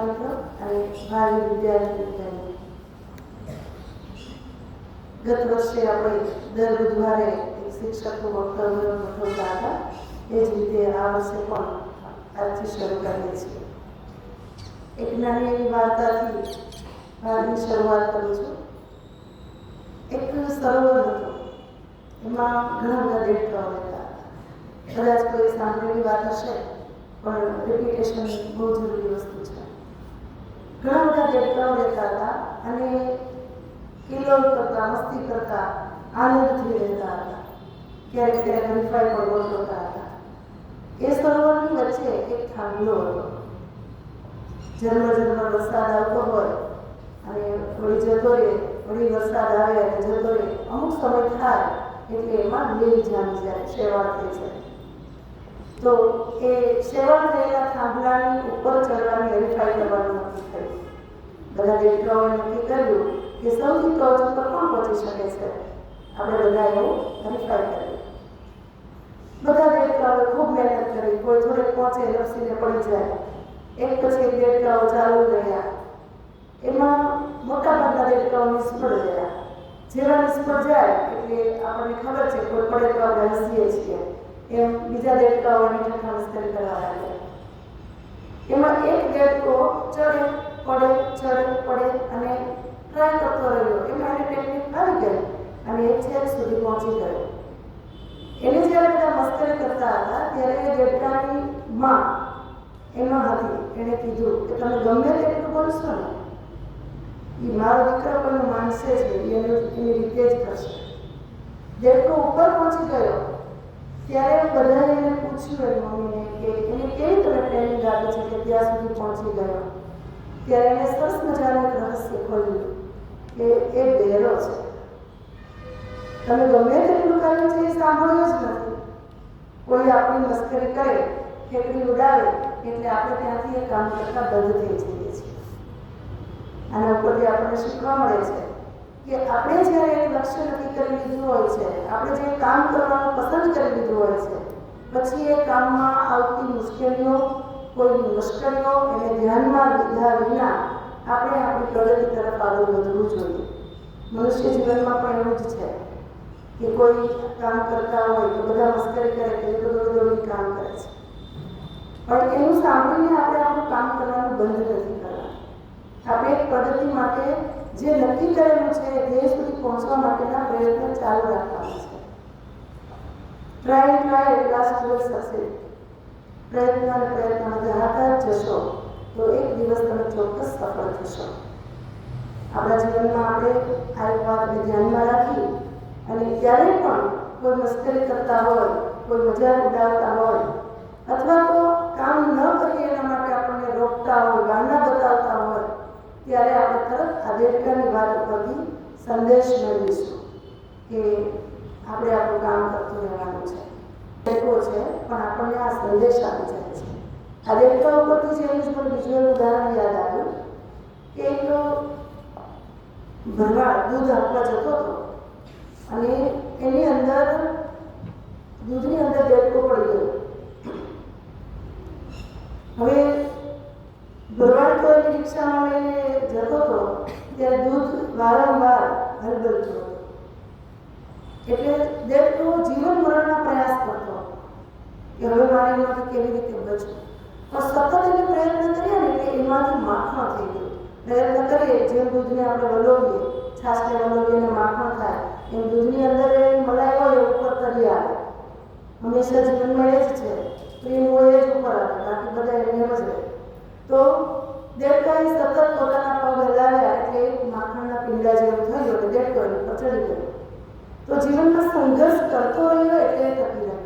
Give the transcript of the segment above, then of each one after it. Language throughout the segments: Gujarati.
મિત્રો અને ભાવિ વિદ્યાર્થી મિત્રો, ગત વર્ષે આપણે દર બુધવારે એક શિક્ષકનું વક્તવ્ય ગોઠવતા હતા. એ જ રીતે આ વર્ષે પણ આજથી શરૂ કરીએ છીએ. એક નાની એવી વાર્તાથી વાતની શરૂઆત કરું છું. એક સરોવર હતું, એમાં ઘણા બધા દેડકાઓ રહેતા હતા. કદાચ કોઈ સાંભળેલી વાત હશે, પણ રિપીટેશન બહુ જરૂરી વસ્તુ છે. ઘણા બધા દેડકાઓ રહેતા હતા અને કિલ્લોલ કરતા, મસ્તી કરતા, આનંદથી રહેતા હતા. ક્યારેક ક્યારેક હરીફાઈ પણ ગોઠવતા હતા. એ સરોવરની વચ્ચે એક થાંભલો હતો. ઝરમર વરસાદ આવતો હોય અને વળી જતો રહે, વળી વરસાદ આવે અને જતો રહે, અમુક સમય થાય એટલે એમાં લીલ જામી જાય, શેવાળ થઈ જાય. તો એ શેવાળ થયેલા થાંભલાની ઉપર ચડવાની હરીફાઈ કરવાનું નક્કી થયું. બધા દેડકાઓએ નક્કી કર્યું કે સૌથી ટોચ ઉપર કોણ પહોંચી શકે છે. આપણે બધા એવું હરીફાઈ કરી. બધા દેડકાઓએ ખૂબ મહેનત કરી. કોઈ થોડે પહોંચે, લપસીને પડી જાય. એક પછી એક દેડકાઓ ચાલુ રહ્યા. એમાં મોટાભાગના દેડકાઓ નિષ્ફળ ગયા. જેવા નિષ્ફળ જાય એટલે આપણને ખબર છે કોઈ પડે તો આપણે હસીએ છીએ, એમ બીજા દેડકાઓની ઠઠ્ઠા મસ્કરી કરવા લાગ્યા. એમાં એક દેડકો ચડે પડે અને ટ્રાય કરતો રહ્યો. એમાં એને ટેકનિક આવી ગઈ અને એ છેક સુધી પહોંચી ગયો. એને જ્યારે બધા મસ્કરી કરતા હતા ત્યારે દેડકાની માં એમાં હતી. એણે કીધું કે તમે ગમે તેટલું બોલશો ને, એ મારો દીકરો કોઈનું માનશે જ નહીં, એની રીતે જ કરશે. દેડકો ઉપર પહોંચી ગયો ત્યારે બધાએ એને પૂછ્યું એની મમ્મીને કે એને કેવી તમે ટ્રેનિંગ આપી છે કે ત્યાં સુધી પહોંચી ગયો. ત્યારે એને સરસ મજાનું એક રહસ્ય ખોલ્યું કે એ બહેરો છે. તમે ગમે તેટલું કર્યું છે એ સાંભળ્યું જ નથી. કોઈ આપણી મસ્કરી કરે, ઠેકડી ઉડાવે એટલે આપણે ત્યાંથી એ કામ કરતા બંધ થઈ જઈએ છીએ. આના ઉપરથી આપણને શીખવા મળે છે કે આપણે જ્યારે એક લક્ષ્ય નક્કી કરી લીધું હોય છે, આપણે જે કામ કરવાનું પસંદ કરી લીધું હોય છે, પછી એ કામમાં આવતી મુશ્કેલીઓ, કોઈની મુશ્કેલીઓ એને ધ્યાનમાં લીધા વિના આપણે આપણી પ્રગતિ તરફ આગળ વધવું જોઈએ. મનુષ્ય જીવનમાં પણ એવું જ છે કે કોઈ કામ કરતા હોય તો બધા મસ્કરી કરે કે તો દોડી કામ કરે છે, પણ એનું સાંભળીને આપણે આપણું કામ કરવાનું બંધ નથી કરવાનું. આપણે એક પ્રગતિ માટે જે નક્કી કરેલું છે એ ધ્યેય સુધી પહોંચવા માટેના પ્રયત્નો ચાલુ રાખવાના છે. Try at last you will succeed. પ્રયત્ન ધરાવતા જ જશો તો એક દિવસ તમે ચોક્કસ સફળ થશો. આપણા જીવનમાં આપણે આ એક વાતને ધ્યાનમાં રાખી અને ક્યારેય પણ કોઈ મસ્કરી કરતા હોય, કોઈ મજાક ઉડાવતા હોય અથવા તો કામ ન કરીએ એના માટે આપણને રોકતા હોય, બહાના બતાવતા હોય, ત્યારે આપણે તરત આ દેડકાની વાત ઉપરથી સંદેશ મેળવીશું કે આપણે આપણું કામ કરતું રહેવાનું છે. દેડકો છે પણ આપણને આ સંદેશ આપી જાય છે. આ દેડકા ઉપરથી છે એનું જ મને બીજું એક ઉદાહરણ યાદ આવ્યું કે એક ભરવાડ દૂધ આપવા જતો હતો અને એની અંદર દૂધની અંદર દેડકો પડી ગયો. હવે ભરવાડ તો એની રિક્ષામાં લઈને જતો હતો ત્યારે દૂધ વારંવાર હલબલતું હતું. એટલે દેડકો જીવન મરણના પ્રયાસ કરતો કે હવે મારે એમાંથી કેવી રીતે બચવું. પણ સતત એને પ્રયત્ન કર્યા ને એટલે એમાંથી માખણ થઈ ગયું. પ્રયત્ન કરીએ જેમ દૂધને આપણે વલોવીએ, છાશને વલોવીને માખણ થાય, એમ દૂધની અંદર એ મલાઈ હોય એ ઉપર તરી આવે. હંમેશા જીવનમાં એ જ છે, પ્રેમ હોય એ જ ઉપર આવે, બાકી બધા એમ જ રહે. તો દેડકાએ સતત પોતાના પગ હલાવ્યા એટલે એક માખણના પિંડા જેવું થયું અને દેડકો એની પર ચડી ગયો. તો જીવનમાં સંઘર્ષ કરતો રહ્યો એટલે ટકી રહ્યો.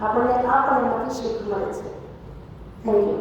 આપણને આ પણ એમાંથી શીખ મળે છે. Thank you.